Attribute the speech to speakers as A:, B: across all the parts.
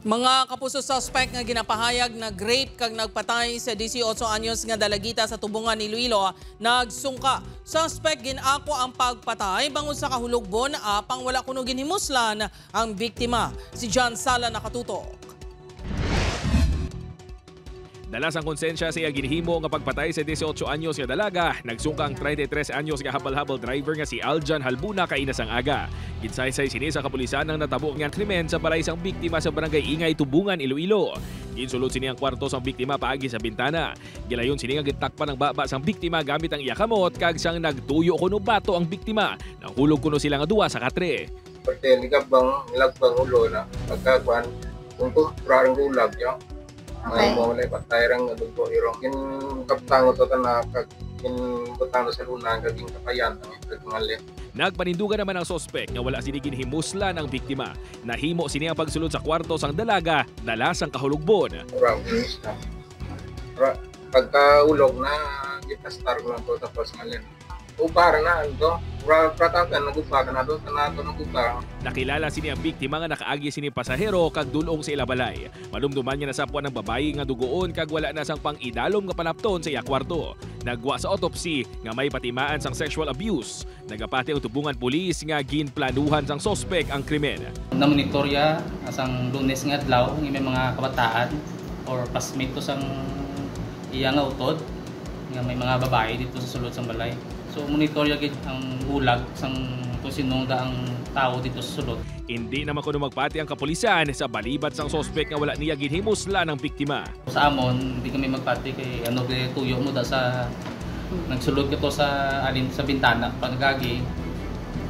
A: Mga kapuso suspect nga ginapahayag na rape kag nagpatay sa 18 anyos nga dalagita sa Tubungan, Iloilo nagsungka. Suspect ginako ang pagpatay bangon sa kahulogbon apang wala kuno ginhimuslan ang biktima. Si John Sala nakatutok.
B: Dalas ang konsensya siya ginhimo nga pagpatay sa 18 anyos nga dalaga, nagsungka ang 33 anyos nga habal-habal driver nga si Aljan Halbuna kainasang aga. Ginsaysay sini sa kapulisan ang natabo nga krimen sa balay sang biktima sa barangay Ingay, Tubungan, Iloilo. Ginsulod sini ang kwarto sang biktima paagi sa bintana. Gilayon sini nga gitakpan ng baba sang biktima gamit ang iyakamot kag sang nagtuyo kuno bato ang biktima. Nahulog kuno sila nga duwa sa katre.
C: Pati nilagbang ulo na pagkakuan kung kurang gulag yo. May mo na ipatay nga dugo irong kin kaptango to na kag kin butang sa luna kaging kapayan kag ngali.
B: Nagpanindugan naman ang sospek nga wala sini ginhimuslan ang biktima. Nahimo sini ang pagsulod sa kwarto sang dalaga, dala sang kahulogbon.
C: Kurang inis na. Pagkaulog na gitastar lang to tapos ngali. Upar na ito. Pratakan nagupar na doon na ito nagupar.
B: Nakilala sini ang biktima nga nakaagi sini pasahero kag dulong sa ilabalay. Malumduman niya nasapuan ng babayi nga dugoon kag wala na sang pang-idalom nga panapton sa iya kwarto. Nagwa sa autopsy nga may patimaan sang sexual abuse. Nagapati ang Tubungan Pulis nga ginplanuhan sang sospek ang krimen.
D: Namonitorya asang Lunes nga adlaw may mga kabataan or classmate to sang iya nga utod nga may mga babae dito sa sulod sang balay. So monitorya gid ang bulag sang kung sinong daang tao dito sa sulod.
B: Hindi naman kuno magpati ang kapulisan sa balibat sang sospek nga wala niya ginhimuslan ang biktima.
D: Sa amon, hindi kami magpati kay ano kay tuyo mo da sa nagsulod ka to sa alin sa bintana pagagi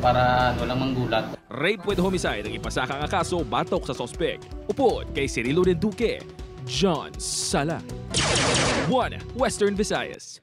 D: para walang manggulat.
B: Rape with homicide ang ipasaka nga kaso batok sa sospek. Upod kay Cirilo Duque, John Sala. 1 Western Visayas.